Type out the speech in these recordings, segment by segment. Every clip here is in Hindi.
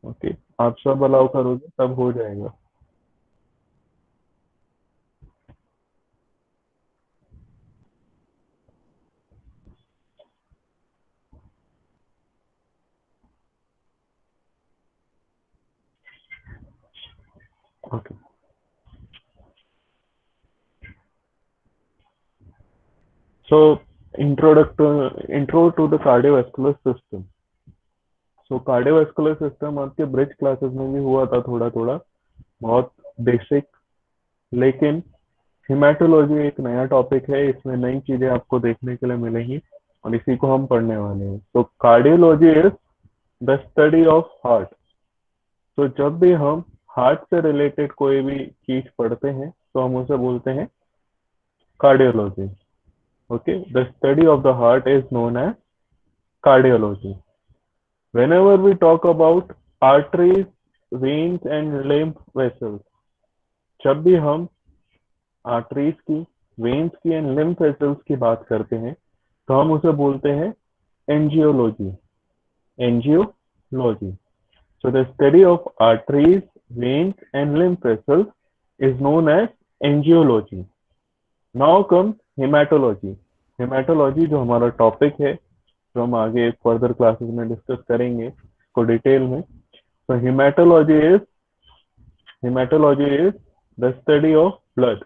ओके, आप सब अलाउ करोगे तब हो जाएगा। Okay, so intro to the cardiovascular system. So cardiovascular system आपके ब्रिज क्लासेस में भी हुआ था थोड़ा थोड़ा, बहुत बेसिक। लेकिन हिमेटोलॉजी एक नया टॉपिक है, इसमें नई चीजें आपको देखने के लिए मिलेंगी और इसी को हम पढ़ने वाले हैं। तो cardiology is the study of heart. तो जब भी हम हार्ट से रिलेटेड कोई भी चीज पढ़ते हैं तो हम उसे बोलते हैं cardiology. Okay, the study of the heart is known as cardiology. Whenever we talk about arteries, veins and lymph vessels, जब भी हम आर्टरीज की, वेन्स की एंड लिम्फ वेसल्स की बात करते हैं तो हम उसे बोलते हैं angiology. Angiology. So the study of arteries, veins and lymph vessels is known as angiology. Now come hematology. Hematology जो हमारा टॉपिक है, जो हम आगे फर्दर क्लासेस में डिस्कस करेंगे को डिटेल में। तो hematology is the study of blood.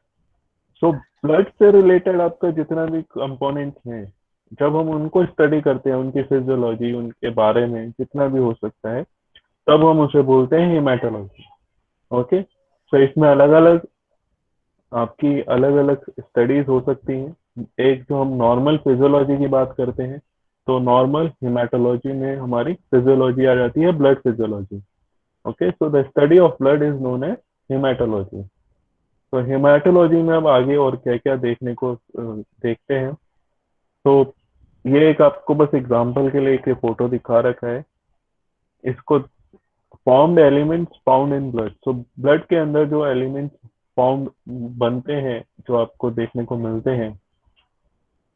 So blood से रिलेटेड आपका जितना भी कंपोनेंट्स हैं, जब हम उनको स्टडी करते हैं, उनकी फिजियोलॉजी, उनके बारे में जितना भी हो सकता है, तब हम उसे बोलते हैं हेमाटोलॉजी। ओके, तो इसमें अलग अलग आपकी अलग अलग स्टडीज हो सकती हैं। एक जो हम नॉर्मल फिजियोलॉजी की बात करते हैं, तो नॉर्मल हेमाटोलॉजी में हमारी फिजियोलॉजी आ जाती है, blood physiology. Okay, so the study of blood is known as hematology. तो हेमाटोलॉजी में अब आगे और क्या क्या देखने को देखते हैं। तो ये एक आपको बस एग्जांपल के लिए एक फोटो दिखा रखा है। इसको formed elements found in blood. तो ब्लड के अंदर जो एलिमेंट्स फॉर्म बनते हैं, जो आपको देखने को मिलते हैं,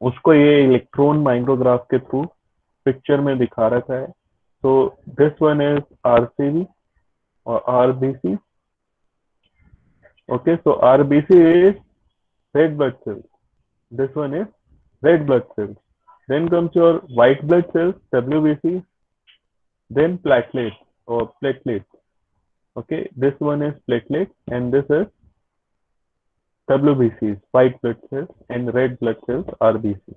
उसको ये इलेक्ट्रॉन माइक्रोग्राफ के थ्रू पिक्चर में दिखा रखा है। तो दिस वन इज आरसीबी और RBC. Okay, so RBC is red blood cells. This one is red blood cells. Then comes your white blood cells, WBC. Then platelets or platelets. Okay, this one is platelets and this is WBCs, white blood cells and red blood cells, RBC.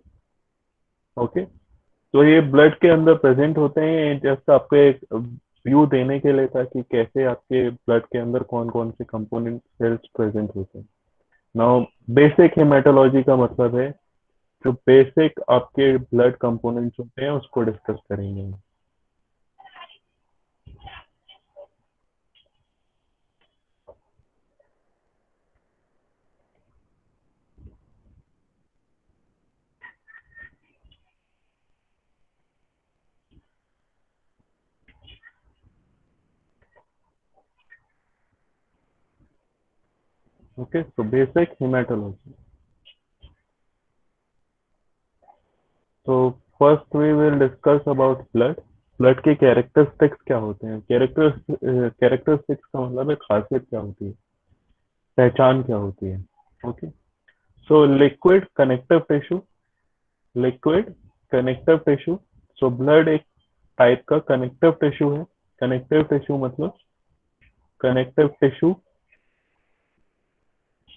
Okay, तो ये ब्लड के अंदर प्रेजेंट होते हैं, जस्ट आपको एक व्यू देने के लिए था कि कैसे आपके ब्लड के अंदर कौन कौन से कंपोनेंट सेल्स प्रेजेंट होते हैं। नाउ बेसिक हेमाटोलॉजी का मतलब है जो बेसिक आपके ब्लड कंपोनेंट्स होते हैं उसको डिस्कस करेंगे। Okay, so basic hematology. तो first we will discuss about blood. Blood के कैरेक्टरिस्टिक्स क्या होते हैं? कैरेक्टरिस्टिक्स का मतलब है खासियत क्या होती है, पहचान क्या होती है। Okay, so liquid connective tissue. Liquid connective tissue. So blood एक टाइप का कनेक्टिव टिश्यू है। कनेक्टिव टिश्यू मतलब connective tissue.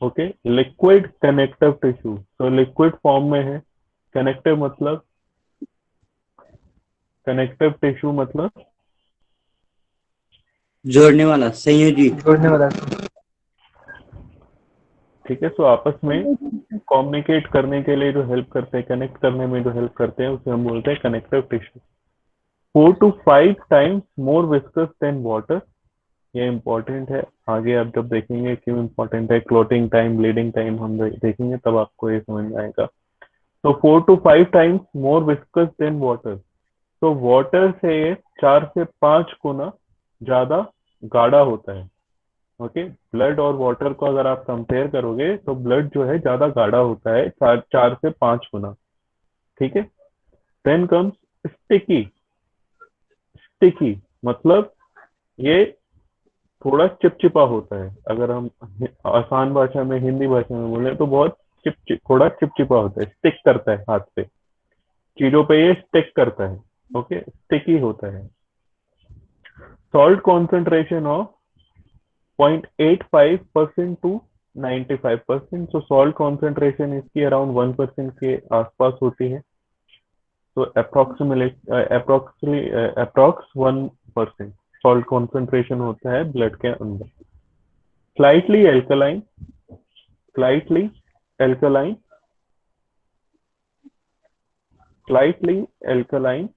Okay, liquid connective tissue तो लिक्विड फॉर्म में है। कनेक्टिव मतलब, कनेक्टिव टिश्यू मतलब जोड़ने वाला, संयोजी। जोड़ने वाला। ठीक है। सो आपस में कम्युनिकेट करने के लिए जो हेल्प करते हैं, कनेक्ट करने में जो हेल्प करते हैं, उसे हम बोलते हैं connective tissue. 4 to 5 times more viscous than water. ये इंपॉर्टेंट है, आगे आप जब देखेंगे क्यों इंपॉर्टेंट है, क्लोटिंग टाइम, ब्लीडिंग टाइम हम देखेंगे तब आपको ये समझ में आएगा। तो 4 to 5 times more viscous than water. तो वाटर से 4 से 5 गुना ज्यादा गाढ़ा होता है। ओके, ब्लड और वाटर को अगर आप कंपेयर करोगे तो ब्लड जो है ज्यादा गाढ़ा होता है, 4 से 5 गुना। ठीक है। Then comes sticky. स्टिकी मतलब ये थोड़ा चिपचिपा होता है। अगर हम आसान भाषा में, हिंदी भाषा में बोले तो बहुत थोड़ा चिपचिपा होता है, स्टिक करता है हाथ पे, चीजों पे ये स्टिक करता है। ओके, स्टिकी होता है। Salt concentration of 0.85% to 95%। So salt concentration इसकी अराउंड 1% के आसपास होती है। तो अप्रोक्स 1% सॉल्ट कॉन्सेंट्रेशन होता है ब्लड के अंदर। Slightly alkaline, slightly alkaline, slightly alkaline,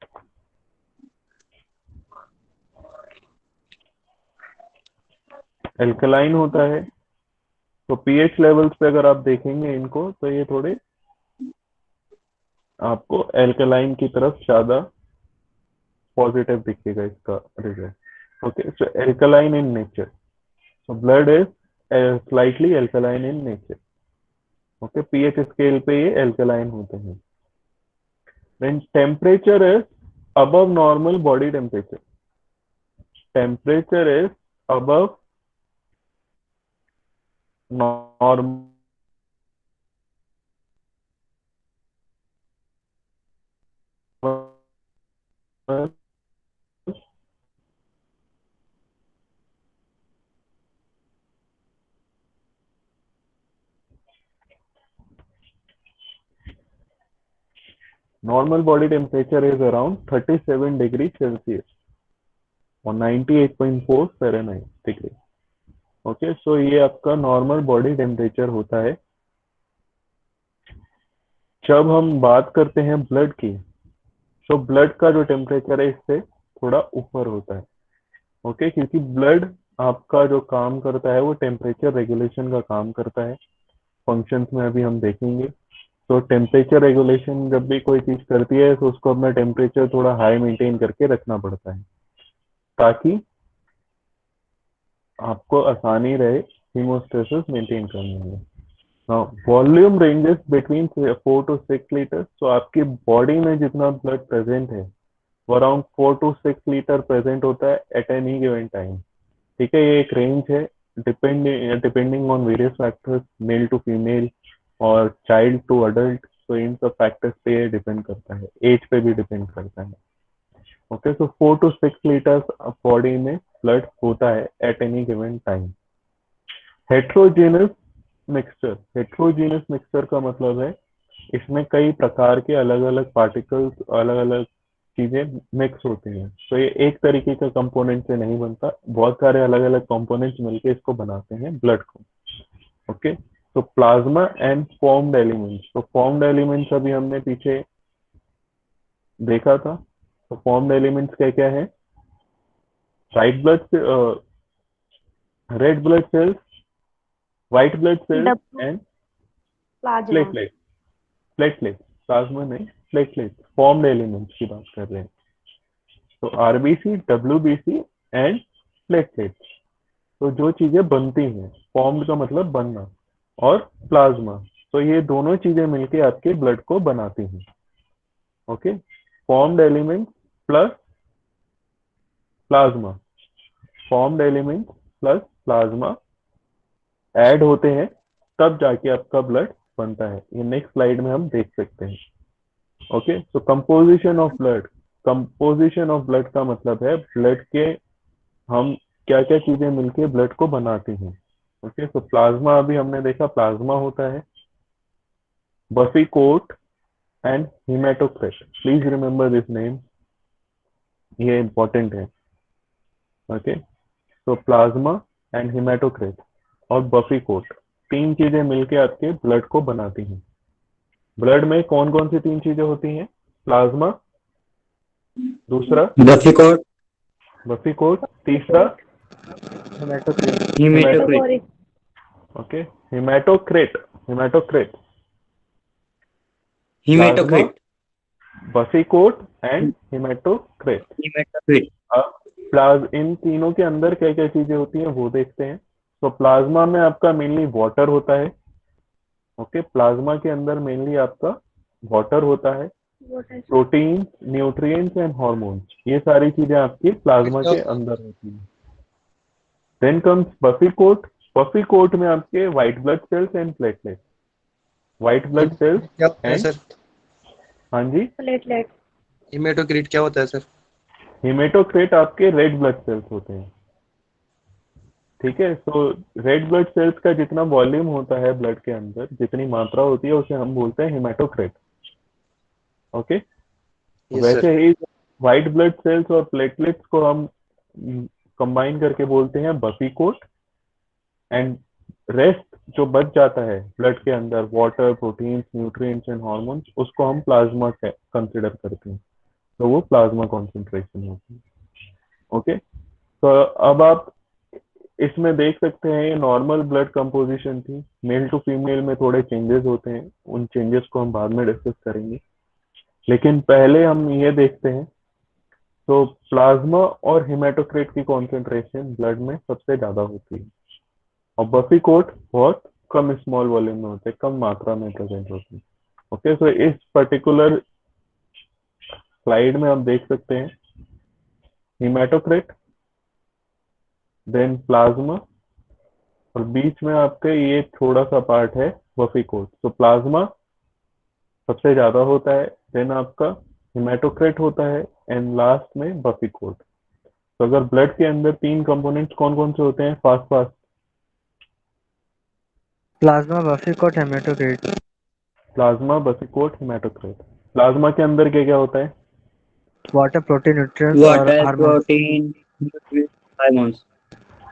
alkaline होता है। तो पीएच लेवल्स पे अगर आप देखेंगे इनको, तो ये थोड़े आपको एल्कलाइन की तरफ ज्यादा पॉजिटिव दिखेगा इसका result. Okay, so alkaline in nature, so blood is slightly alkaline in nature. Okay, pH scale पे ये एल्कलाइन होते हैं। Then temperature is above normal body temperature, temperature is above normal normal body temperature is around 37 degrees Celsius और 98.4 फ़ारेनहाइट डिग्री। ओके, सो ये आपका नॉर्मल बॉडी टेम्परेचर होता है। जब हम बात करते हैं ब्लड की, तो ब्लड का जो टेम्परेचर है इससे थोड़ा ऊपर होता है। ओके, क्योंकि ब्लड आपका जो काम करता है वो टेम्परेचर रेगुलेशन का काम करता है। फंक्शंस में अभी हम देखेंगे। तो टेम्परेचर रेगुलेशन जब भी कोई चीज करती है तो उसको अपना टेम्परेचर थोड़ा हाई मेंटेन करके रखना पड़ता है, ताकि आपको आसानी रहे हीमोस्टेसिस मेंटेन करने में। Volume ranges between 4 to 6 litre. तो आपकी बॉडी में जितना ब्लड प्रेजेंट है वो अराउंड 4 to 6 लीटर प्रेजेंट होता है एट एनी गिवन टाइम। ठीक है, ये एक रेंज है, depending on various factors, male to female और चाइल्ड टू अडल्ट। तो इन सब फैक्टर्स पे ये डिपेंड करता है, एज पे भी डिपेंड करता है। Okay, so 4 to 6 litres body में ब्लड होता है at any given time. Heterogeneous mixture, heterogeneous mixture का मतलब है इसमें कई प्रकार के अलग अलग पार्टिकल्स, अलग अलग चीजें मिक्स होती हैं। तो ये एक तरीके का कंपोनेंट से नहीं बनता, बहुत सारे अलग अलग कंपोनेंट्स मिलके इसको बनाते हैं ब्लड को। ओके, तो प्लाज्मा एंड फॉर्म्ड एलिमेंट्स। तो फॉर्म्ड एलिमेंट्स अभी हमने पीछे देखा था। तो फॉर्म्ड एलिमेंट्स क्या क्या है? White blood, red blood sales, white blood sales W and plasma. Platelet. Platelet, plasma नहीं, प्लेटलेट, फॉर्म्ड एलिमेंट्स की बात कर रहे हैं। तो आरबीसी, डब्ल्यूबीसी एंड प्लेटलेट, तो जो चीजें बनती हैं, फॉर्म्ड का मतलब बनना, और प्लाज्मा, तो ये दोनों चीजें मिलके आपके ब्लड को बनाती हैं। Okay, formed element plus plasma, formed element plus plasma add होते हैं, तब जाके आपका ब्लड बनता है। ये नेक्स्ट स्लाइड में हम देख सकते हैं। ओके, तो composition of blood, composition of blood का मतलब है ब्लड के हम क्या क्या चीजें मिलके ब्लड को बनाती हैं। ओके, तो प्लाज्मा अभी हमने देखा, प्लाज्मा होता है buffy coat and hematocrit. Please remember this name, ये इंपॉर्टेंट है। ओके, तो प्लाज्मा एंड हेमाटोक्रिट और बफी कोट, तीन चीजें मिलके आपके ब्लड को बनाती हैं। ब्लड में कौन कौन सी तीन चीजें होती हैं? प्लाज्मा, दूसरा बफीकोट, बफी कोट, तीसरा haematocrit. Haematocrit, category okay, haematocrit, haematocrit, plasma, haematocrit, buffy coat and haematocrit. Haematocrit. अब इन तीनों के अंदर क्या क्या चीजें होती हैं वो देखते हैं। तो प्लाज्मा में आपका मेनली वाटर होता है। ओके, प्लाज्मा के अंदर मेनली आपका वाटर होता है, water protein, nutrients and hormones, ये सारी चीजें आपकी प्लाज्मा के अंदर होती हैं। Then comes buffy coat. Buffy coat में आपके white blood cells and platelet, white blood cells क्या होता है एंड, सर? हाँ जी, प्लेटलेट। हिमेटोक्रिट क्या होता है सर? हिमेटोक्रिट आपके रेड ब्लड सेल्स होते हैं। ठीक है, तो रेड ब्लड सेल्स का जितना वॉल्यूम होता है ब्लड के अंदर, जितनी मात्रा होती है, उसे हम बोलते हैं हिमेटोक्रिट। Okay, yes sir. वैसे ही व्हाइट ब्लड सेल्स और प्लेटलेट्स को हम कंबाइन करके बोलते हैं बफी कोट। एंड रेस्ट जो बच जाता है ब्लड के अंदर, water, proteins, nutrients and hormones, उसको हम प्लाज्मा कंसिडर करते हैं। तो वो प्लाज्मा कॉन्सेंट्रेशन होती है। ओके, तो अब आप इसमें देख सकते हैं ये नॉर्मल ब्लड कंपोजिशन थी। मेल टू फीमेल में थोड़े चेंजेस होते हैं, उन चेंजेस को हम बाद में डिस्कस करेंगे, लेकिन पहले हम ये देखते हैं। तो प्लाज्मा और हिमेटोक्रिट की कॉन्सेंट्रेशन ब्लड में सबसे ज्यादा होती है, और बफी कोट बहुत कम स्मॉल वॉल्यूम में होते हैं, कम मात्रा में प्रेजेंट होते हैं। ओके, तो इस पर्टिकुलर स्लाइड में हम देख सकते हैं हिमेटोक्रिट, देन प्लाज्मा, और बीच में आपके ये थोड़ा सा पार्ट है बफी कोट। तो प्लाज्मा सबसे ज्यादा होता है, देन आपका हिमेटोक्रिट होता है, एंड लास्ट में बफी कोट। तो अगर ब्लड के अंदर तीन कंपोनेंट्स कौन कौन से होते हैं, fast fast? Plasma, buffy coat, haematocrit. Plasma, buffy coat, haematocrit. Plasma के अंदर क्या क्या होता है? वाटर, प्रोटीन, न्यूट्रिएंट्स और water, hormones. Protein, hormones,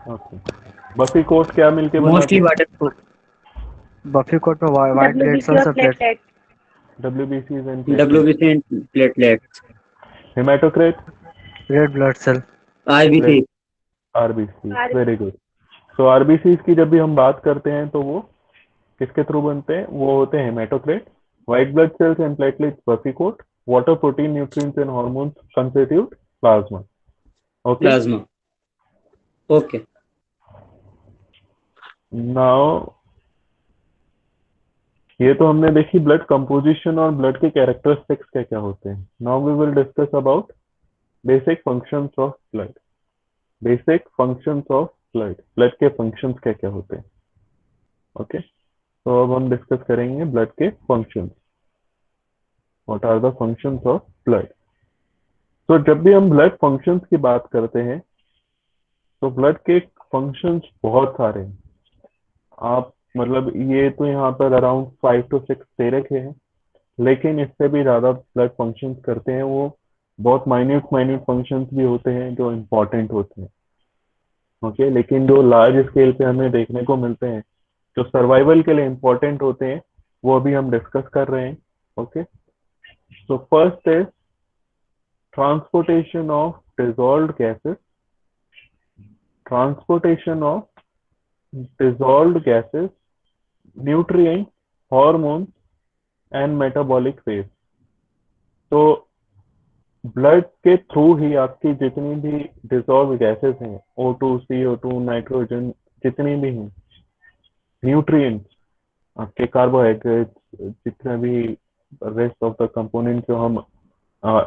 okay, buffy coat क्या मिलके बनाते मोस्टली हैं? वाटर, बफी कोट में व्हाइट ब्लड WBC सेल्स और और प्लेट। प्लेटलेट। डब्ल्यूबीसीज and platelet. WBC and platelets, haematocrit, red blood cell. RBC, RBC. Very good. तो आरबीसी की जब भी हम बात करते हैं तो वो किसके थ्रू बनते हैं? वो होते हैं hematocrit, white blood cells and platelets buffy coat, water, protein, nutrients and hormones constitute plasma. Okay, plasma. Okay, now ये तो हमने देखी ब्लड कंपोजिशन और ब्लड के कैरेक्टरिस्टिक्स क्या क्या होते हैं। Now we will discuss about basic functions of blood. Basic functions of blood, blood के फंक्शंस क्या क्या होते हैं। ओके, तो अब हम डिस्कस करेंगे ब्लड के functions. What are the functions of blood? तो जब भी हम ब्लड फंक्शंस की बात करते हैं तो ब्लड के फंक्शंस बहुत सारे हैं। आप मतलब ये तो यहाँ पर अराउंड 5 to 6 दे रखे हैं, लेकिन इससे भी ज्यादा ब्लड फंक्शंस करते हैं वो। बहुत माइन्यूट माइन्यूट फंक्शंस भी होते हैं जो इम्पोर्टेंट होते हैं। ओके, लेकिन जो लार्ज स्केल पे हमें देखने को मिलते हैं, जो सर्वाइवल के लिए इम्पोर्टेंट होते हैं, वो अभी हम डिस्कस कर रहे हैं। ओके, तो first is transportation of dissolved gases. Transportation of dissolved gases, nutrients, hormones and metabolic waste। तो ब्लड के थ्रू ही आपकी जितनी भी डिजॉल्व गैसेस हैं, O2, CO2, नाइट्रोजन, जितनी भी हैं, न्यूट्रिएंट्स, आपके कार्बोहाइड्रेट्स, जितने भी रेस्ट ऑफ द कंपोनेंट जो हम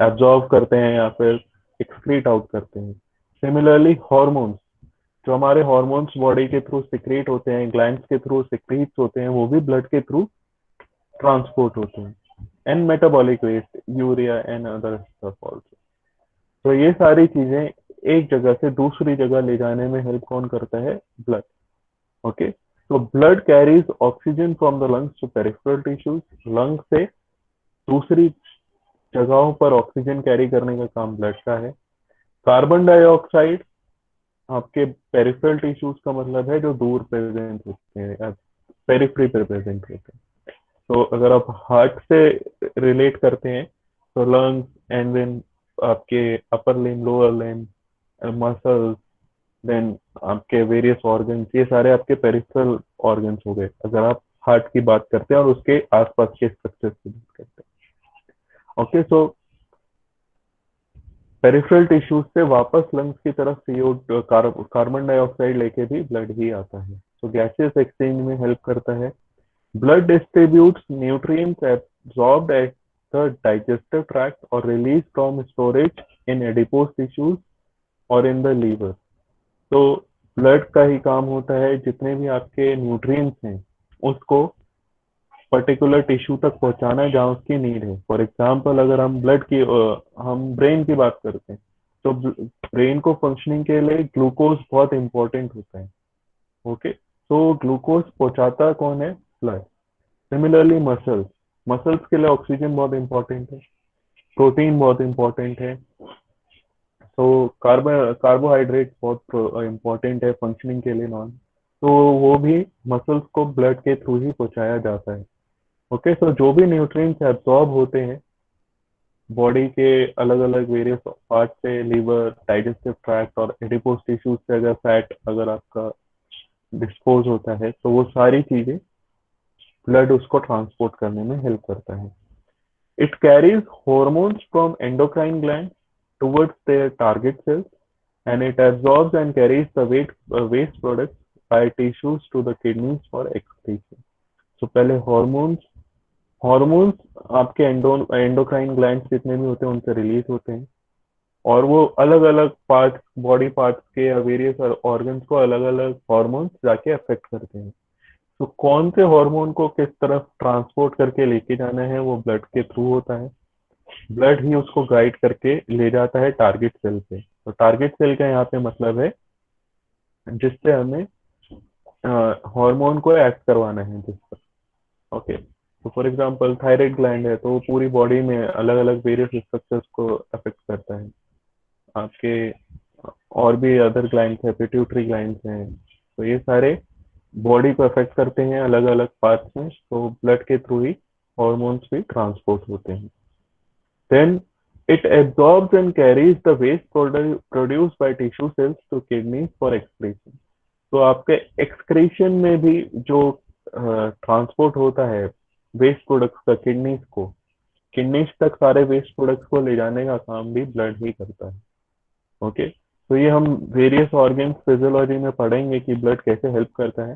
एब्जॉर्ब करते हैं या फिर एक्सक्रीट आउट करते हैं। सिमिलरली हार्मोन्स, जो हमारे हार्मोन्स बॉडी के थ्रू सिक्रीट होते हैं, ग्लैंड्स के थ्रू सिक्रीट होते हैं, वो भी ब्लड के थ्रू ट्रांसपोर्ट होते हैं। And metabolic waste, urea and other stuff also. तो ये सारी चीजें एक जगह से दूसरी जगह ले जाने में हेल्प कौन करता है? ब्लड। ओके, तो blood carries oxygen from the lungs to peripheral tissues. Lung से दूसरी जगहों पर ऑक्सीजन कैरी करने का काम ब्लड का है। कार्बन डाइऑक्साइड आपके पेरिफेरल टिश्यूज का मतलब है जो दूर प्रेजेंट होते हैं, पेरिफेरी पे प्रेजेंट होते हैं। तो अगर आप हार्ट से रिलेट करते हैं तो लंग्स, एंड देन आपके upper limb, lower limb, muscles, then आपके वेरियस ऑर्गन्स, ये सारे आपके पेरिफेरल ऑर्गन्स हो गए अगर आप हार्ट की बात करते हैं और उसके आसपास के स्ट्रक्चर की बात करते हैं। ओके, सो पेरिफेरल टिश्यूज से वापस लंग्स की तरफ कार्बन डाइऑक्साइड लेके भी ब्लड ही आता है। तो गैसेस एक्सचेंज में हेल्प करता है। Blood distributes nutrients absorbed at the digestive tract or released from storage in adipose tissues or in the liver। तो ब्लड का ही काम होता है जितने भी आपके न्यूट्रिएंट्स हैं उसको पर्टिकुलर टिश्यू तक पहुंचाना है जहाँ उसकी नीड है। फॉर एग्जांपल अगर हम ब्रेन की बात करते हैं तो ब्रेन को फंक्शनिंग के लिए ग्लूकोज बहुत इंपॉर्टेंट होता है। ओके, तो ग्लूकोज पहुंचाता कौन है? ब्लड। सिमिलरली मसल्स, मसल्स के लिए ऑक्सीजन बहुत इंपॉर्टेंट है, प्रोटीन बहुत इंपॉर्टेंट है, तो कार्बोहाइड्रेट बहुत इंपॉर्टेंट है फंक्शनिंग के लिए नॉन, तो वो भी मसल्स को ब्लड के थ्रू ही पहुंचाया जाता है। ओके, सो जो भी न्यूट्रिएंट्स एब्जॉर्ब होते हैं बॉडी के अलग अलग वेरियस पार्ट से, लीवर, डाइजेस्टिव ट्रैक्ट और एडिपोज टिश्यूज से अगर फैट अगर आपका डिस्पोज होता है तो वो सारी चीजें ब्लड उसको ट्रांसपोर्ट करने में हेल्प करता है। It carries hormones from endocrine gland towards their target cells and it absorbs and carries the waste products by tissues to the kidneys for excretion. So पहले हॉर्मोन्स आपके एंडोक्राइन ग्लैंड्स जितने भी होते हैं उनसे रिलीज होते हैं और वो अलग अलग पार्ट, बॉडी पार्ट्स के या वेरियस ऑर्गन्स को अलग अलग हॉर्मोन्स जाके अफेक्ट करते हैं। तो कौन से हार्मोन को किस तरफ ट्रांसपोर्ट करके लेके जाना है वो ब्लड के थ्रू होता है। ब्लड ही उसको गाइड करके ले जाता है टारगेट सेल पे। तो टारगेट सेल का यहाँ पे मतलब है जिससे हमें हार्मोन को एक्ट करवाना है जिस पर। ओके, तो फॉर एग्जांपल थायराइड ग्लैंड है तो वो पूरी बॉडी में अलग अलग वेरियस स्ट्रक्चर्स को अफेक्ट करता है। आपके और भी अदर ग्लैंड्स है, पिट्यूटरी ग्लैंड्स हैं, तो ये सारे बॉडी को अफेक्ट करते हैं अलग अलग पार्ट्स में, तो ब्लड के थ्रू ही हॉर्मोन्स भी ट्रांसपोर्ट होते हैं। Then it absorbs and carries the waste produced by tissue cells to kidneys for excretion. तो आपके एक्सक्रीशन में भी जो ट्रांसपोर्ट होता है वेस्ट प्रोडक्ट्स का किडनीज तक सारे वेस्ट प्रोडक्ट्स को ले जाने का काम भी ब्लड ही करता है। ओके, तो ये हम वेरियस ऑर्गन्स फिजियोलॉजी में पढ़ेंगे कि ब्लड कैसे हेल्प करता है।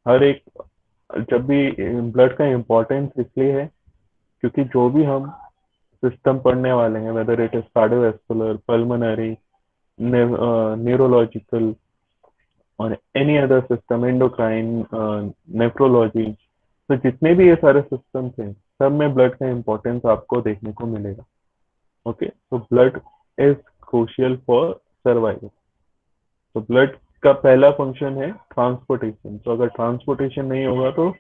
हर एक जब भी ब्लड का इम्पोर्टेंस इसलिए है क्योंकि जो भी हम सिस्टम पढ़ने वाले हैं, whether it is cardiovascular, pulmonary, neurological और any other system, endocrine, nephrology, तो जितने भी ये सारे सिस्टम्स हैं सब में ब्लड का इम्पोर्टेंस आपको देखने को मिलेगा। ओके, तो blood is crucial for survival. तो ब्लड का पहला फंक्शन है ट्रांसपोर्टेशन, तो अगर ट्रांसपोर्टेशन नहीं होगा तो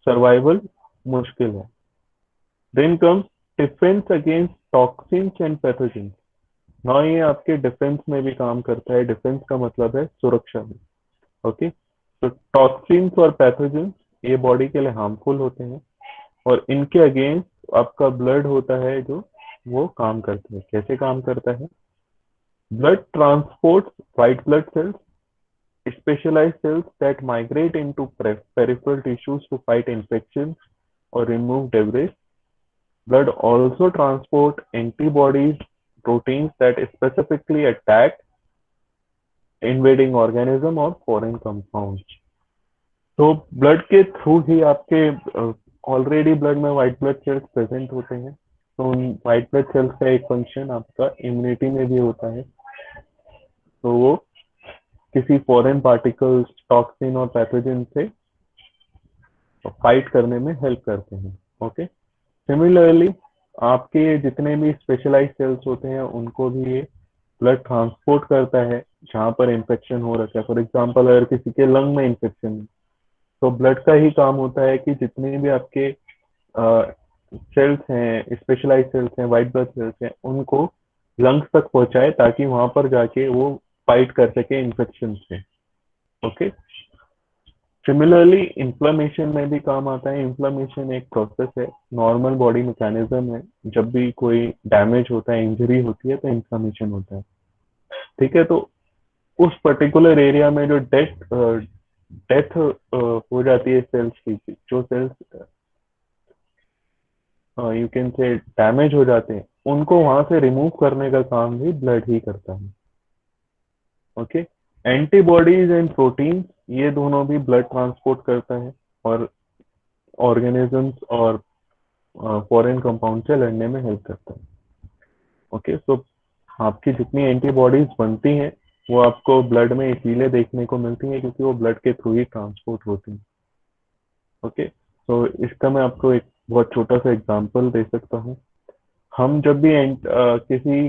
सर्वाइवल मुश्किल है। Then comes defence against toxins and pathogens. ना ये आपके डिफेंस में भी काम करता है, डिफेंस का मतलब है सुरक्षा में। ओके, तो टॉक्सिन्स और पैथोजेंस ये बॉडी के लिए हार्मफुल होते हैं और इनके अगेंस्ट आपका ब्लड होता है जो वो काम करता है। कैसे काम करता है? Blood transports white blood sales, specialized cells that migrate into peripheral tissues to fight infections or remove debris. Blood also transport antibodies, proteins that specifically attack invading organism और foreign compounds. तो ब्लड के थ्रू ही आपके ऑलरेडी ब्लड में व्हाइट ब्लड सेल्स प्रेजेंट होते हैं, तो उन व्हाइट ब्लड सेल्स का एक फंक्शन आपका इम्यूनिटी में भी होता है, तो वो किसी फॉरेन पार्टिकल्स, टॉक्सिन और पैथोजन से फाइट करने में हेल्प करते हैं। ओके, सिमिलरली आपके जितने भी स्पेशलाइज्ड सेल्स होते हैं उनको भी ये ब्लड ट्रांसपोर्ट करता है जहाँ पर इन्फेक्शन हो रखा है। फॉर एग्जांपल अगर किसी के लंग में इन्फेक्शन है तो ब्लड का ही काम होता है कि जितने भी आपके सेल्स हैं, स्पेशलाइज्ड सेल्स हैं, व्हाइट ब्लड सेल्स हैं, उनको लंग्स तक पहुंचाए ताकि वहां पर जाके वो फाइट कर सके इन्फेक्शन से। ओके, सिमिलरली इन्फ्लेमेशन में भी काम आता है। इन्फ्लेमेशन एक प्रोसेस है, नॉर्मल बॉडी मैकेनिज्म है। जब भी कोई डैमेज होता है, इंजरी होती है तो इन्फ्लेमेशन होता है। ठीक है, तो उस पर्टिकुलर एरिया में जो डेथ हो जाती है सेल्स की, जो cells you can say damage हो जाते हैं, उनको वहां से रिमूव करने का काम भी ब्लड ही करता है। ओके, एंटीबॉडीज एंड प्रोटीन ये दोनों भी ब्लड ट्रांसपोर्ट करता है और ऑर्गेनिजम्स और फॉरेन कंपाउंड से लड़ने में हेल्प करता है। ओके, सो आपकी जितनी एंटीबॉडीज बनती हैं वो आपको ब्लड में इसीलिए देखने को मिलती हैं क्योंकि वो ब्लड के थ्रू ही ट्रांसपोर्ट होती हैं। ओके, तो इसका मैं आपको एक बहुत छोटा सा एग्जांपल दे सकता हूँ। हम जब भी किसी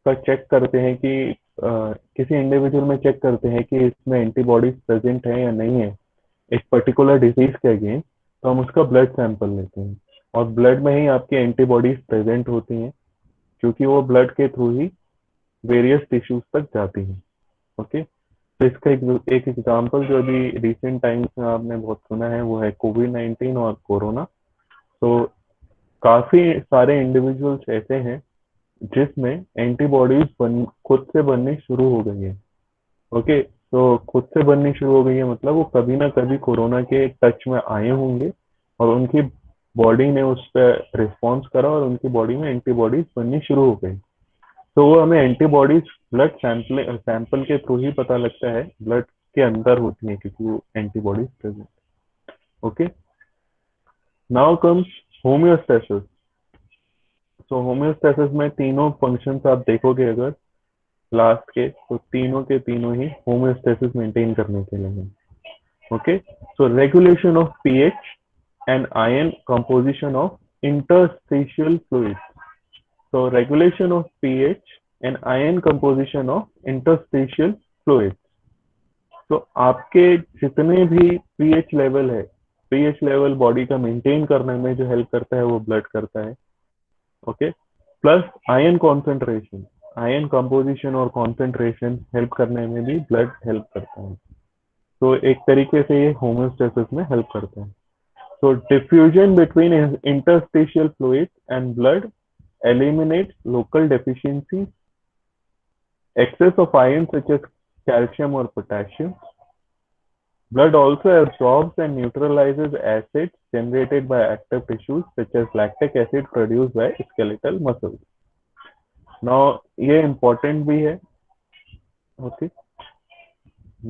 का चेक करते हैं कि किसी इंडिविजुअल में चेक करते हैं कि इसमें एंटीबॉडीज प्रेजेंट है या नहीं है एक पर्टिकुलर डिजीज के अगेंस्ट, तो हम उसका ब्लड सैंपल लेते हैं और ब्लड में ही आपकी एंटीबॉडीज प्रेजेंट होती हैं क्योंकि वो ब्लड के थ्रू ही वेरियस टिश्यूज तक जाती हैं। ओके, तो इसका एक एग्जांपल जो अभी रिसेंट टाइम्स में आपने बहुत सुना है वो है कोविड-19 और कोरोना। तो काफी सारे इंडिविजुअल्स ऐसे हैं जिसमें एंटीबॉडीज खुद से बननी शुरू हो गई है। ओके, तो खुद से बननी शुरू हो गई है मतलब वो कभी ना कभी कोरोना के टच में आए होंगे और उनकी बॉडी ने उस पर रिस्पॉन्स करा और उनकी बॉडी में एंटीबॉडीज बननी शुरू हो गई। तो वो हमें एंटीबॉडीज ब्लड सैंपल के थ्रू ही पता लगता है, ब्लड के अंदर होती है क्योंकि वो antibodies present. Okay, now comes homeostasis. तो होम्योस्टेसिस में तीनों फंक्शंस आप देखोगे अगर लास्ट के, तो तीनों के तीनों ही होम्योस्टेसिस मेंटेन करने के लिए हैं। Okay, so regulation of pH and ion composition of interstitial fluids. So regulation of pH and ion composition of interstitial fluids. तो आपके जितने भी pH लेवल है, pH लेवल बॉडी का मेंटेन करने में जो हेल्प करता है वो ब्लड करता है। Okay, plus ion concentration, ion composition और कॉन्सेंट्रेशन हेल्प करने में भी ब्लड हेल्प करता है। तो एक तरीके से ये होम्योस्टेसिस में हेल्प करता है। So diffusion between interstitial fluids and blood eliminates local deficiencies, excess of ions such as calcium or potassium. Blood also absorbs and neutralizes acids generated by active tissues such as lactic acid produced by skeletal muscles. Now ये important भी है। Okay,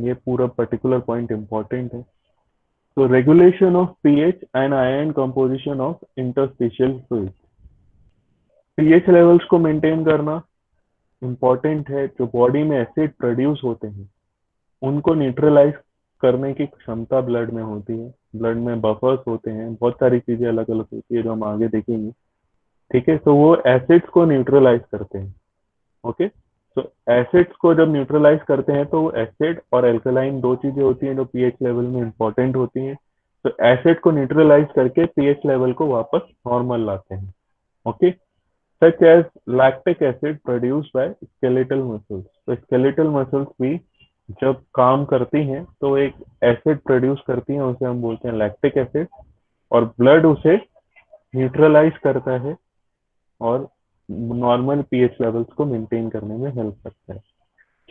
ये पूरा particular point important है। So regulation of pH and ion composition of interstitial fluids. pH levels को मेंटेन करना इम्पोर्टेंट है। जो बॉडी में एसिड प्रोड्यूस होते हैं उनको न्यूट्रलाइज करने की क्षमता ब्लड में होती है। ब्लड में बफर्स होते हैं, बहुत सारी चीजें अलग अलग होती है जो हम आगे देखेंगे। ठीक है, तो वो एसिड्स को न्यूट्रलाइज करते हैं। ओके, तो एसिड्स को जब न्यूट्रलाइज करते हैं तो एसिड और एल्कलाइन दो चीजें होती हैं जो पीएच लेवल में इंपॉर्टेंट होती हैं। तो एसिड को न्यूट्रलाइज करके पीएच लेवल को वापस नॉर्मल लाते हैं। Okay, such as lactic acid produced by skeletal muscles. तो स्केलेटल मसल्स भी जब काम करती हैं तो एक एसिड प्रोड्यूस करती हैं, उसे हम बोलते हैं लैक्टिक एसिड, और ब्लड उसे न्यूट्रलाइज करता है और नॉर्मल पीएच लेवल्स को मेंटेन करने में हेल्प करता है।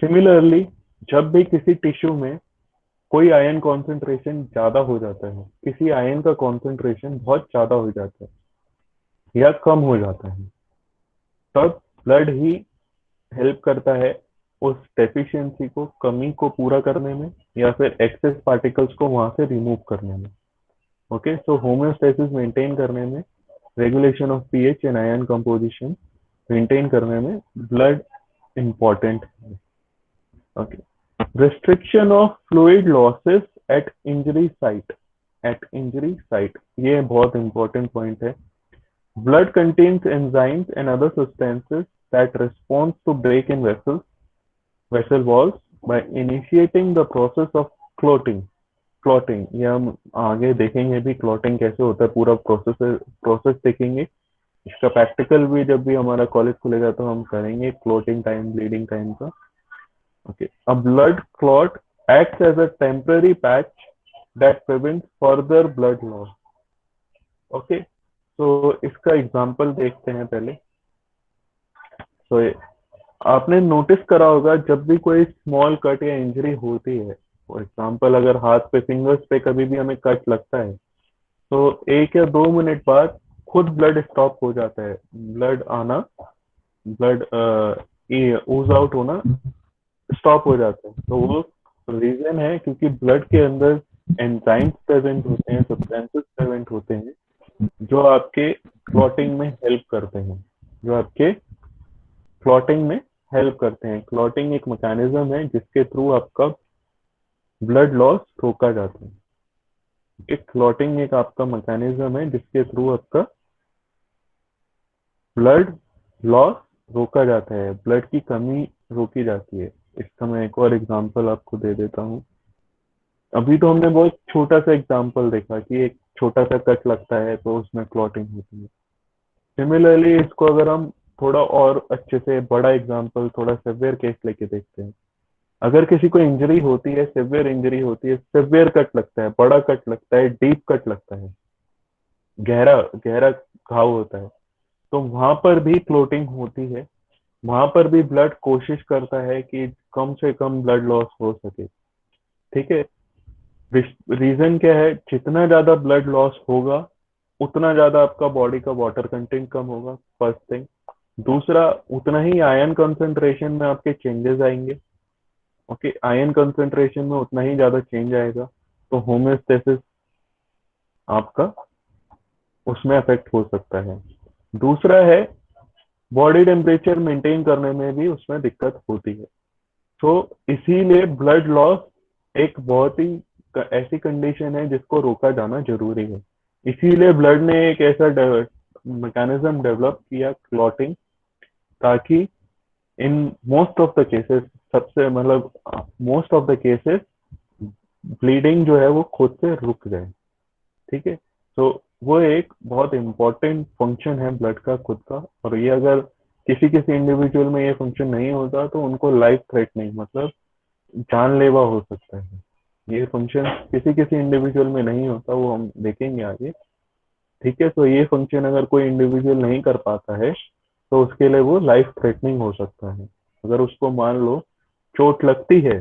सिमिलरली जब भी किसी टिश्यू में कोई आयन कॉन्सेंट्रेशन ज्यादा हो जाता है, किसी आयन का कॉन्सेंट्रेशन बहुत ज्यादा हो जाता है या कम हो जाता है, तब ब्लड ही हेल्प करता है उस डेफिशिएंसी को, कमी को पूरा करने में या फिर एक्सेस पार्टिकल्स को वहां से रिमूव करने में। ओके, सो होम्योस्टेसिस मेंटेन करने में, regulation of pH and ion composition maintain करने में ब्लड इंपॉर्टेंट है। Okay, restriction of fluid losses at injury site. At injury site, ये बहुत इंपॉर्टेंट पॉइंट है। Blood contains enzymes and other substances that respond to break in vessel walls by initiating the process of clotting. Clotting, ये हम आगे देखेंगे भी clotting कैसे होता है, पूरा प्रोसेस देखेंगे। इसका प्रैक्टिकल भी जब भी हमारा कॉलेज खुलेगा तो हम करेंगे, clotting टाइम, bleeding टाइम का। Okay, a blood clot acts as a temporary patch that prevents further blood loss. Okay, तो इसका एग्जांपल देखते हैं पहले। तो आपने नोटिस करा होगा जब भी कोई स्मॉल कट या इंजरी होती है, फॉर एग्जांपल अगर हाथ पे, फिंगर्स पे कभी भी हमें कट लगता है तो 1 या 2 मिनट बाद खुद ब्लड स्टॉप हो जाता है, ब्लड आना, ब्लड ऊज आउट होना स्टॉप हो जाता है। तो वो रीजन है क्योंकि ब्लड के अंदर एंजाइम्स प्रेजेंट होते हैं, सब्सटेंसेस प्रेजेंट होते हैं जो आपके क्लॉटिंग में हेल्प करते हैं, जो आपके क्लॉटिंग में हेल्प करते हैं। क्लॉटिंग एक मैकेनिज्म है जिसके थ्रू आपका ब्लड लॉस रोका जाता है। एक क्लॉटिंग एक आपका मैकेनिज्म है जिसके थ्रू आपका ब्लड लॉस रोका जाता है, ब्लड की कमी रोकी जाती है। इसका मैं एक और एग्जांपल आपको दे देता हूँ। अभी तो हमने बहुत छोटा सा एग्जांपल देखा कि एक छोटा सा कट लगता है तो उसमें क्लॉटिंग होती है। सिमिलरली इसको अगर हम थोड़ा और अच्छे से बड़ा एग्जांपल, थोड़ा सेवियर केस लेके देखते हैं। अगर किसी को इंजरी होती है, सिवियर इंजरी होती है, सिवियर कट लगता है, बड़ा कट लगता है, डीप कट लगता है, गहरा गहरा घाव होता है, तो वहां पर भी क्लोटिंग होती है। वहां पर भी ब्लड कोशिश करता है कि कम से कम ब्लड लॉस हो सके। ठीक है। रीजन क्या है? जितना ज्यादा ब्लड लॉस होगा उतना ज्यादा आपका बॉडी का वाटर कंटेंट कम होगा, फर्स्ट थिंग। दूसरा, उतना ही आयन कंसंट्रेशन में आपके चेंजेस आएंगे। ओके, आयन कंसंट्रेशन में उतना ही ज्यादा चेंज आएगा, तो होम्योस्टेसिस आपका उसमें अफेक्ट हो सकता है। दूसरा है, बॉडी टेम्परेचर मेंटेन करने में भी उसमें दिक्कत होती है। तो इसीलिए ब्लड लॉस एक बहुत ही ऐसी कंडीशन है जिसको रोका जाना जरूरी है। इसीलिए ब्लड ने एक ऐसा मैकेनिज्म डेवलप किया, क्लॉटिंग, ताकि in most of the cases, सबसे मतलब most of the cases, bleeding जो है वो खुद से रुक जाए। ठीक है। तो वो एक बहुत इंपॉर्टेंट फंक्शन है ब्लड का खुद का, और ये अगर किसी किसी इंडिविजुअल में ये फंक्शन नहीं होता तो उनको लाइफ थ्रेटनिंग, मतलब जानलेवा हो सकता है। ये फंक्शन किसी किसी इंडिविजुअल में नहीं होता, वो हम देखेंगे आगे। ठीक है। तो ये फंक्शन अगर कोई इंडिविजुअल नहीं कर पाता है तो उसके लिए वो लाइफ थ्रेटनिंग हो सकता है। अगर उसको मान लो चोट लगती है,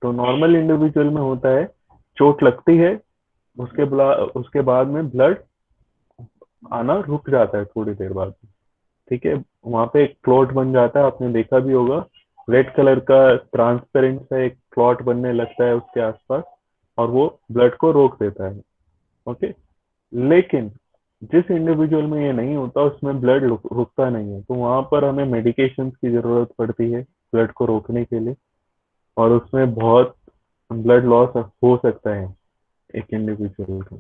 तो नॉर्मल इंडिविजुअल में होता है, चोट लगती है, उसके बाद में ब्लड आना रुक जाता है थोड़ी देर बाद। ठीक है। वहां पे एक क्लॉट बन जाता है, आपने देखा भी होगा, रेड कलर का ट्रांसपेरेंट सा एक क्लॉट बनने लगता है उसके आसपास, और वो ब्लड को रोक देता है। ओके। लेकिन जिस इंडिविजुअल में ये नहीं होता उसमें ब्लड रुकता नहीं है, तो वहां पर हमें मेडिकेशन की जरूरत पड़ती है ब्लड को रोकने के लिए, और उसमें बहुत ब्लड लॉस हो सकता है एक इंडिविजुअल को।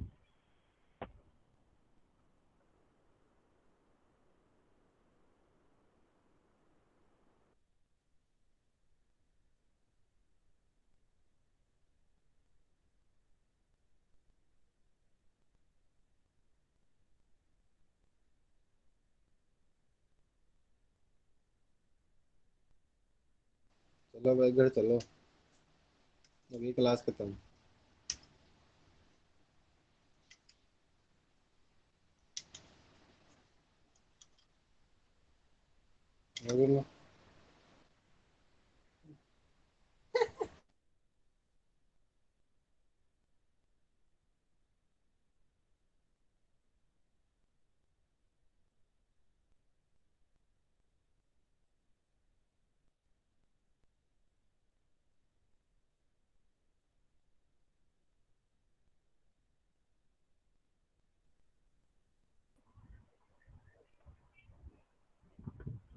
चलो भाई घर चलो, अभी क्लास खत्म। बोलो।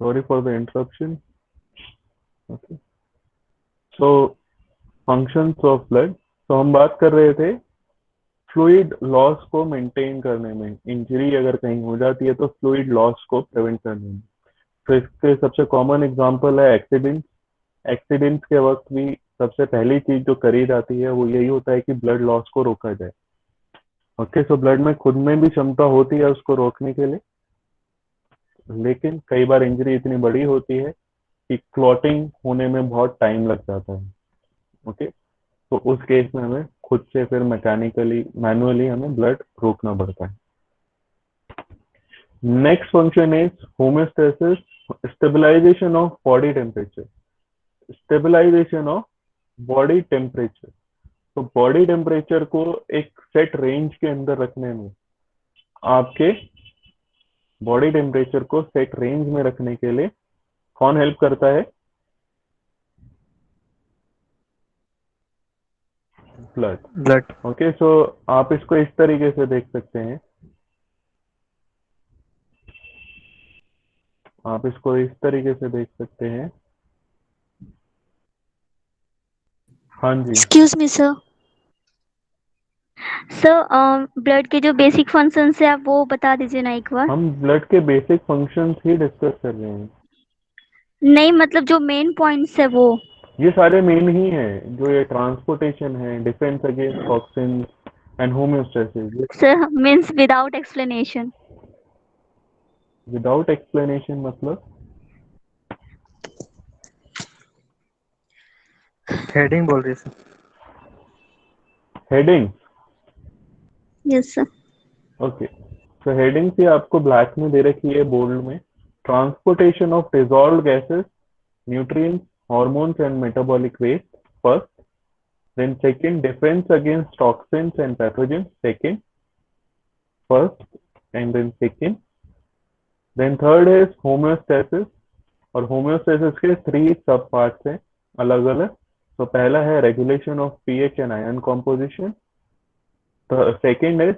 Sorry for the interruption. Okay. So functions of blood. तो हम बात कर रहे थे फ्लूइड लॉस को मेंटेन करने में, इंजरी अगर कहीं हो जाती है तो फ्लूइड लॉस को प्रिवेंट करने में। तो इसके सबसे कॉमन एग्जांपल है एक्सीडेंट। एक्सीडेंट के वक्त भी सबसे पहली चीज जो करी जाती है वो यही होता है कि ब्लड लॉस को रोका जाए। ओके। सो ब्लड में खुद में भी क्षमता होती है उसको रोकने के लिए, लेकिन कई बार इंजरी इतनी बड़ी होती है कि क्लॉटिंग होने में बहुत टाइम लग जाता है। ओके। तो उस केस में हमें खुद से फिर मैकेनिकली, मैनुअली हमें ब्लड रोकना पड़ता है। Next function is homeostasis, stabilisation of body temperature. Stabilisation of body temperature. तो बॉडी टेम्परेचर को एक सेट रेंज के अंदर रखने में, आपके बॉडी टेम्परेचर को सेट रेंज में रखने के लिए कौन हेल्प करता है? ब्लड। blood, okay. सो आप इसको इस तरीके से देख सकते हैं। आप इसको इस तरीके से देख सकते हैं। हाँ जी, excuse me sir. Sir blood के जो बेसिक फंक्शंस है आप वो बता दीजिए ना एक बार। हम ब्लड के बेसिक फंक्शंस ही डिस्कस कर रहे हैं। नहीं मतलब जो मेन पॉइंट्स है वो। ये सारे मेन ही हैं, जो ये ट्रांसपोर्टेशन है, defence against toxin and homeostasis. Sir means without explanation. Without explanation मतलब? हेडिंग बोल रही है sir. Heading? Yes sir. Okay, तो हेडिंग से आपको ब्लैक में दे रखी है बोल्ड में, transportation of dissolve gases, nutrients, hormones and metabolic waste first, then second defense against toxins and pathogens second, first and then second, then third is homeostasis, और homeostasis के 3 सब पार्ट्स हैं अलग अलग। तो पहला है regulation of pH and ion composition, तो second is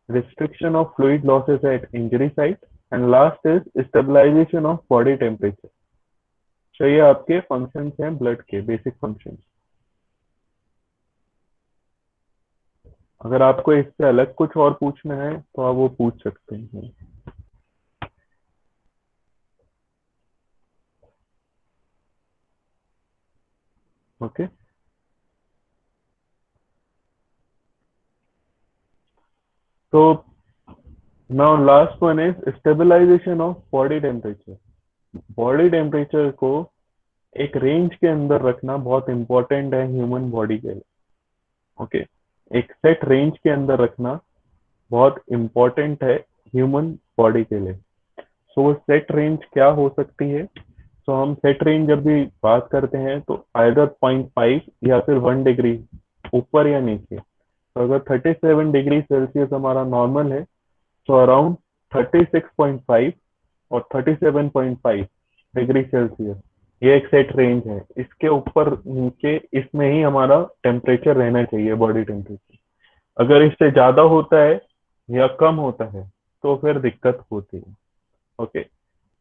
restriction of fluid losses at injury site, and last is stabilization of body temperature। तो ये आपके फंक्शंस हैं ब्लड के, बेसिक फंक्शंस। अगर आपको इससे अलग कुछ और पूछना है तो आप वो पूछ सकते हैं। ओके, तो now last one is stabilisation of body temperature. Body temperature को एक रेंज के अंदर रखना बहुत इंपॉर्टेंट है ह्यूमन बॉडी के लिए। ओके, एक सेट रेंज के अंदर रखना बहुत इंपॉर्टेंट है ह्यूमन बॉडी के लिए। सो वो सेट रेंज क्या हो सकती है? तो हम सेट रेंज जब भी बात करते हैं तो आइदर 0.5 या फिर 1 डिग्री ऊपर या नीचे। तो अगर 37 डिग्री सेल्सियस हमारा नॉर्मल है तो अराउंड 36.5 और 37.5 डिग्री सेल्सियस ये एक सेट रेंज है। इसके ऊपर नीचे इसमें ही हमारा टेम्परेचर रहना चाहिए, बॉडी टेम्परेचर। अगर इससे ज्यादा होता है या कम होता है तो फिर दिक्कत होती है। ओके,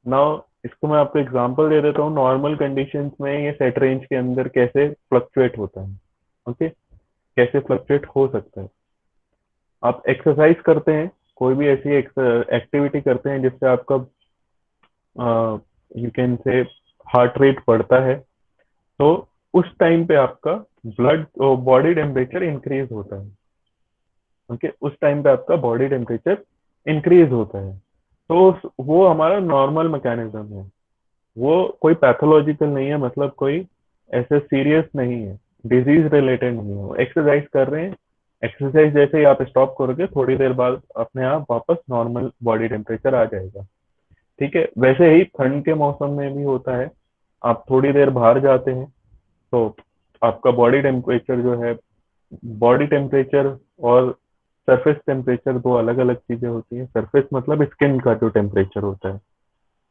नाउ इसको मैं आपको एग्जांपल दे देता हूँ, नॉर्मल कंडीशंस में ये सेट रेंज के अंदर कैसे फ्लक्चुएट होता है। ओके, कैसे फ्लक्चुएट हो सकता है? आप एक्सरसाइज करते हैं, कोई भी ऐसी एक्टिविटी करते हैं जिससे आपका यू कैन से हार्ट रेट बढ़ता है, तो उस टाइम पे आपका ब्लड बॉडी टेम्परेचर इंक्रीज होता है। ओके, उस टाइम पे आपका बॉडी टेम्परेचर इंक्रीज होता है। तो वो हमारा नॉर्मल मैकेनिज्म है, वो कोई पैथोलॉजिकल नहीं है, मतलब कोई ऐसे सीरियस नहीं है, डिजीज रिलेटेड नहीं है। वो एक्सरसाइज कर रहे हैं, एक्सरसाइज जैसे ही आप स्टॉप करोगे थोड़ी देर बाद अपने आप वापस नॉर्मल बॉडी टेम्परेचर आ जाएगा। ठीक है, वैसे ही ठंड के मौसम में भी होता है। आप थोड़ी देर बाहर जाते हैं तो आपका बॉडी टेम्परेचर जो है, बॉडी टेम्परेचर और सरफेस टेम्परेचर दो अलग अलग चीजें होती हैं। सरफेस मतलब स्किन का जो टेम्परेचर होता है,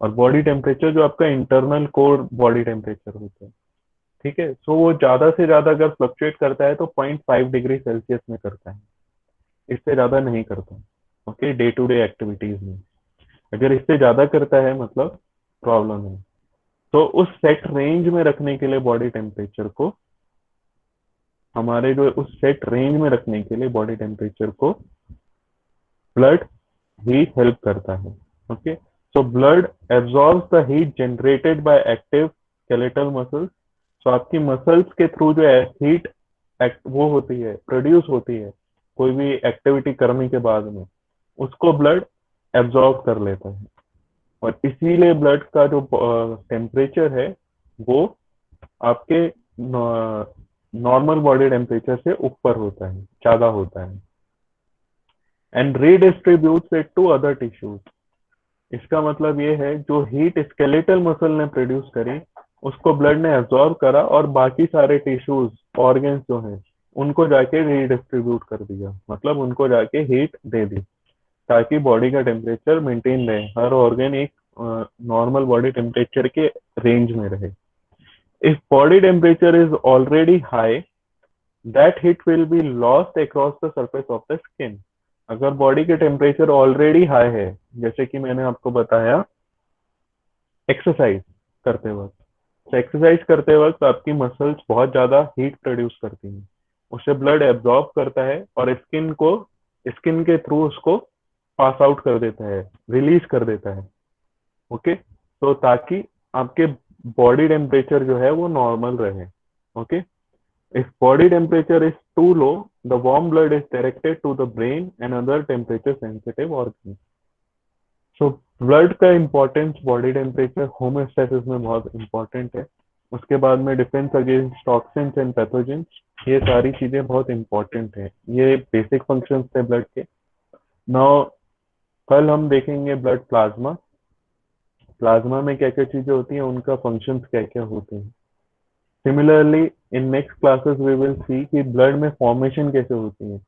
और बॉडी टेम्परेचर जो आपका इंटरनल कोर बॉडी टेम्परेचर होता है। ठीक है, सो वो ज्यादा से ज्यादा अगर फ्लक्चुएट करता है तो 0.5 डिग्री सेल्सियस में करता है, इससे ज्यादा नहीं करता। Okay, day to day activities में अगर इससे ज्यादा करता है मतलब प्रॉब्लम है। तो उस सेट रेंज में रखने के लिए बॉडी टेम्परेचर को, हमारे जो उस सेट रेंज में रखने के लिए बॉडी टेम्परेचर को ब्लड ही हेल्प करता है। Okay, so blood absorbs the heat generated by active skeletal muscles. तो आपकी मसल्स के थ्रू जो हीट वो होती है, प्रोड्यूस होती है कोई भी एक्टिविटी करने के बाद में, उसको ब्लड एब्जॉर्ब कर लेता है। और इसीलिए ब्लड का जो टेम्परेचर है वो आपके नॉर्मल बॉडी टेम्परेचर से ऊपर होता है, ज्यादा होता है, and redistributes it to other tissues. इसका मतलब ये है जो हीट स्केलेटल मसल ने प्रोड्यूस करी उसको ब्लड ने एब्जॉर्ब करा और बाकी सारे टिश्यूज, ऑर्गन्स जो हैं उनको जाके रीडिस्ट्रीब्यूट कर दिया, मतलब उनको जाके हीट दे दी ताकि बॉडी का टेम्परेचर मेंटेन रहे, हर ऑर्गन एक नॉर्मल बॉडी टेम्परेचर के रेंज में रहे। If body temperature is already high, that heat will be lost across the surface of the skin. अगर बॉडी के टेम्परेचर ऑलरेडी हाई है, जैसे कि मैंने आपको बताया एक्सरसाइज करते वक्त। तो एक्सरसाइज करते वक्त आपकी मसल्स बहुत ज्यादा हीट प्रोड्यूस करती हैं, उसे ब्लड एब्जॉर्ब करता है और स्किन के थ्रू उसको पास आउट कर देता है, रिलीज कर देता है। ओके, तो ताकि आपके बॉडी टेम्परेचर जो है वो नॉर्मल रहे। Okay, if body temperature is too low, the warm blood is directed to the brain and other temperature sensitive organs. So blood का importance body temperature homeostasis में बहुत important है। उसके बाद में defence against toxins and pathogens, ये सारी चीजें बहुत इंपॉर्टेंट है। ये बेसिक फंक्शंस थे ब्लड के। नाउ कल हम देखेंगे ब्लड प्लाज्मा। प्लाज्मा में क्या क्या चीजें होती हैं, उनका फंक्शंस क्या क्या होते हैं। Similarly in next classes we will see कि ब्लड में फॉर्मेशन कैसे होती है।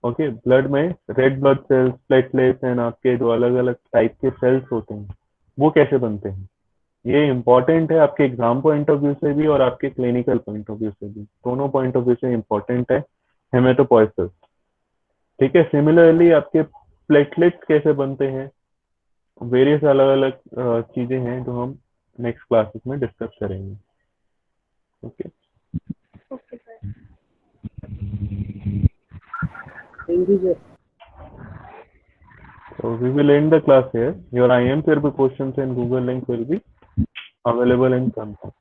ओके, ब्लड में red blood cells, platelets and आपके जो अलग अलग टाइप के सेल्स होते हैं वो कैसे बनते हैं। ये इंपॉर्टेंट है आपके एग्जाम पॉइंट ऑफ व्यू से भी और आपके क्लिनिकल पॉइंट ऑफ व्यू से भी, दोनों पॉइंट ऑफ व्यू से इंपॉर्टेंट है हेमेटोपोइसिस। ठीक है, सिमिलरली आपके प्लेटलेट्स कैसे बनते हैं, वेरियस अलग अलग चीजें हैं जो हम नेक्स्ट क्लासेस में डिस्कस करेंगे। Okay, Okay, sir. Thank you, sir. so we will end the class here. Your IMCRB questions and Google link will be available in consult.